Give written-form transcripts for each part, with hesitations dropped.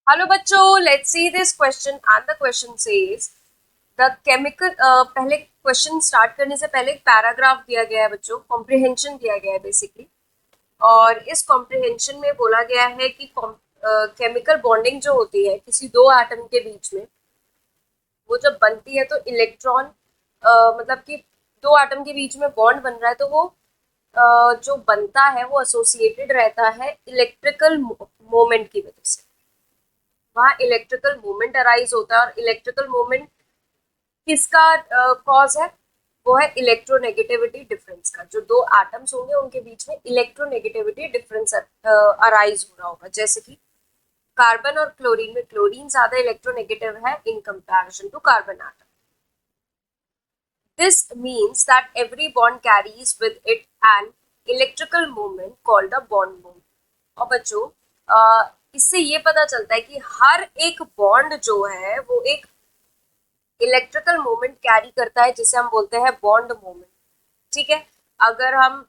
Hello बच्चों, let's see this question and the question says the chemical. पहले question start करने से पहले एक पैराग्राफ दिया गया है बच्चों, कॉम्प्रिहेंशन दिया गया है बेसिकली। और इस कॉम्प्रिहेंशन में बोला गया है कि केमिकल बॉन्डिंग जो होती है किसी दो एटम के बीच में, वो जब बनती है तो इलेक्ट्रॉन, मतलब कि दो एटम के बीच में बॉन्ड बन रहा है तो वो जो बनता है वो एसोसिएटेड रहता है इलेक्ट्रिकल मोमेंट की वजह से। वहाँ इलेक्ट्रिकल मूवमेंट अराइज होता है और इलेक्ट्रिकल मूवमेंट किसका कॉज है? वो है इलेक्ट्रोनेगेटिविटी डिफरेंस का। जो दो एटम्स होंगे उनके बीच में इलेक्ट्रोनेगेटिविटी डिफरेंस अराइज हो रहा होगा। जैसे कि कार्बन और क्लोरीन में क्लोरीन ज्यादा इलेक्ट्रोनेगेटिव है in comparison to carbon atom. This means that every bond carries with it an electrical movement called a bond movement. और बच्चों, इससे ये पता चलता है कि हर एक बॉन्ड जो है वो एक इलेक्ट्रिकल मोमेंट कैरी करता है, जिसे हम बोलते हैं बॉन्ड मोमेंट। ठीक है। अगर हम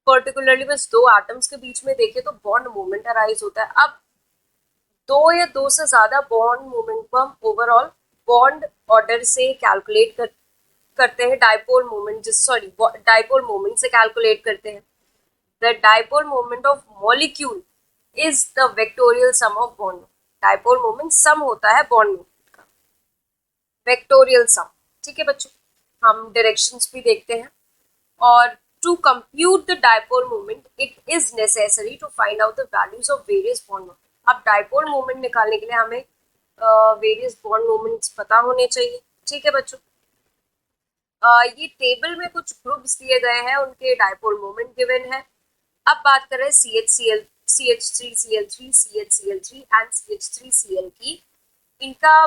पर्टिकुलरली बस दो एटम्स के बीच में देखें तो बॉन्ड मोमेंट अराइज होता है। अब दो या दो से ज्यादा बॉन्ड मोमेंट को हम ओवरऑल बॉन्ड ऑर्डर से करते हैं। डाइपोल मोमेंट, जिस सॉरी डाइपोल मोमेंट से कैलकुलेट करते हैं। The dipole moment of molecule is the vectorial sum of bond. Dipole moment sum होता है बॉन्ड मोमेंट का, वेक्टोरियल सम। ठीक है बच्चों, हम डायरेक्शंस भी देखते हैं। और to compute the dipole moment it is necessary to find out the values of various bond moment. अब डाइपोल मोमेंट निकालने के लिए हमें वेरियस बॉन्ड मोमेंट्स पता होने चाहिए। ठीक है बच्चों, ये टेबल में कुछ ग्रुप्स दिए गए हैं, उनके डाइपोल मोमेंट गिवन है। अब बात करें CH CH3Cl3 CH Cl3 and CH3Cl की। इनका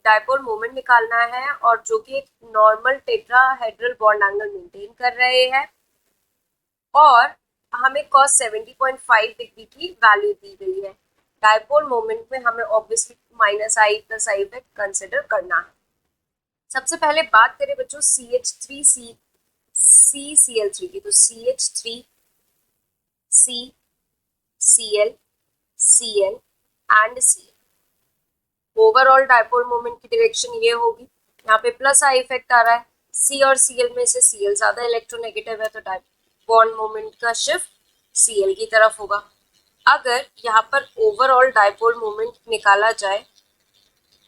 डाइपोल मोमेंट निकालना है और जो कि एक normal tetrahedral bond angle maintain कर रहे हैं। और हमें cos 70.5 डिग्री की वैल्यू दी गई है। डाइपोल मोमेंट में हमें ऑब्वियसली -i+i इफेक्ट कंसिडर करना है। सबसे पहले बात करें बच्चों CH3CCCl3 की, तो CH3CClCl and Cl। Overall dipole moment की डायरेक्शन ये होगी। यहाँ पे +i इफेक्ट आ रहा है। C और Cl में से Cl ज्यादा इलेक्ट्रोनेगेटिव है तो बॉन्ड मोमेंट का शिफ्ट Cl की तरफ होगा। अगर यहाँ पर ओवरऑल डाइपोल मोमेंट निकाला जाए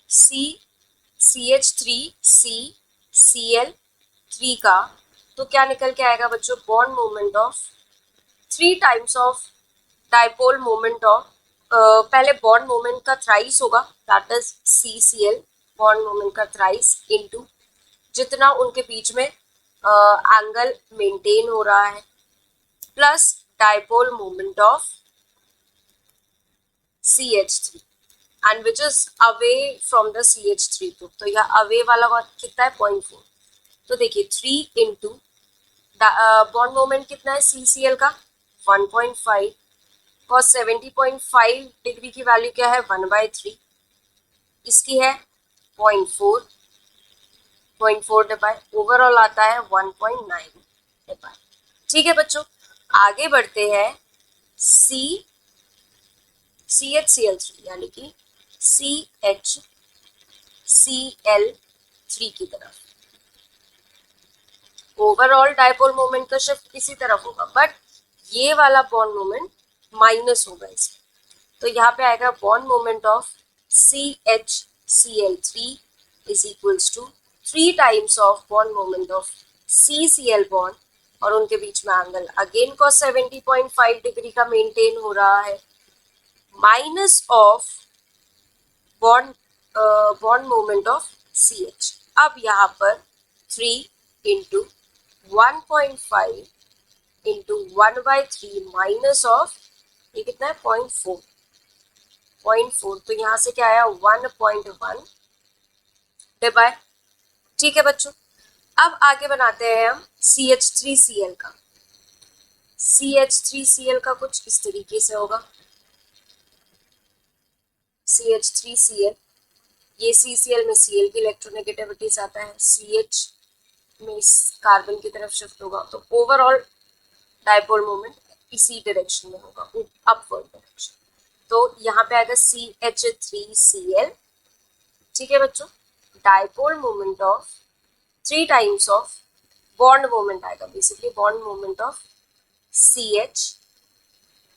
CH3CCl3 का, तो क्या निकल के आएगा बच्चों? Bond moment of 3 times of dipole moment of, पहले बॉन्ड मोमेंट का थ्राइस होगा, that is CCl, bond moment का थ्राइस इनटू जितना उनके बीच में एंगल मेंटेन हो रहा है, plus dipole moment of CH3 and which is away from the CH3 group. तो यह अवे वाला कितना है? 0.4। तो देखिए 3 इंटू बॉन्ड मोमेंट कितना है CCl का? 1.5। cos 70.5 डिग्री की वैल्यू क्या है? 1/3। इसकी है 0.4। 0.4 डिवाइड ओवरऑल आता है 1.9 डिवाइड। ठीक है बच्चों, आगे बढ़ते हैं CHCl3 यानी कि CHCl3 की तरफ। ओवरऑल डाइपोल मोमेंट का शिफ्ट इसी तरफ होगा, बट ये वाला बॉन्ड मोमेंट माइनस होगा इसमें। तो यहाँ पे आएगा bond moment of CHCl3 is equals to 3 times of bond moment of CCl bond, और उनके बीच में एंगल अगेन cos 70.5 डिग्री का मेंटेन हो रहा है, minus of bond moment of CH। अब यहाँ पर 3 इंटू 1.5 इंटू 1/3 माइनस ऑफ, ये कितना है? 0.4। तो यहाँ से क्या आया? 1.1 डिवाइड। ठीक है बच्चों, अब आगे बनाते हैं हम CH3Cl का। CH3Cl का कुछ इस तरीके से होगा। CH3Cl, ये CCl में Cl की इलेक्ट्रोनेगेटिविटी आता है, CH में कार्बन की तरफ शिफ्ट होगा, तो ओवरऑल डाइपोल मोमेंट इसी डायरेक्शन में होगा, अपवर्ड डायरेक्शन। तो यहाँ पे आएगा CH3Cl, ठीक है बच्चों। Dipole moment of 3 times of bond moment आएगा, basically bond moment of CH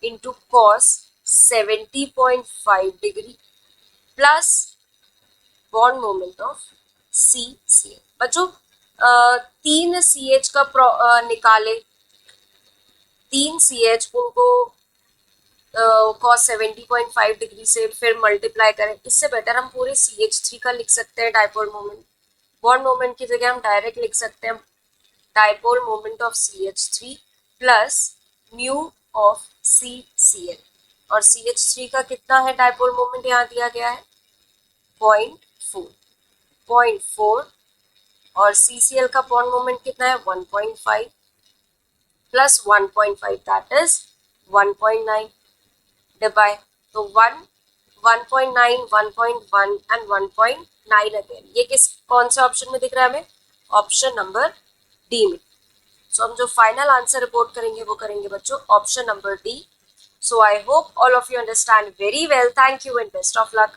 into cos 70.5 degree plus bond moment of CCl। बच्चों 3 CH का निकाले, 3 CH उनको कॉस 70.5 डिग्री से फिर मल्टीप्लाई करें, इससे बेटर हम पूरे CH3 का लिख सकते हैं डाइपोल मोमेंट। बॉन्ड मोमेंट की जगह हम डायरेक्ट लिख सकते हैं dipole moment of CH3 plus mu of CCl। और CH3 का कितना है डाइपोल मोमेंट, यहाँ दिया गया है 0.4 और CCl का बॉन्ड मोमेंट कितना है 1.5 प्लस 1.5 दैट इज 1.9 डिवाइड, तो 1.9 1.1 एंड 1.9 अगेन। ये कौन से ऑप्शन में दिख रहा है हमें, ऑप्शन नंबर डी में। सो हम जो फाइनल आंसर रिपोर्ट करेंगे वो करेंगे बच्चों option number D. So I hope all of you understand very well. Thank you and best of luck.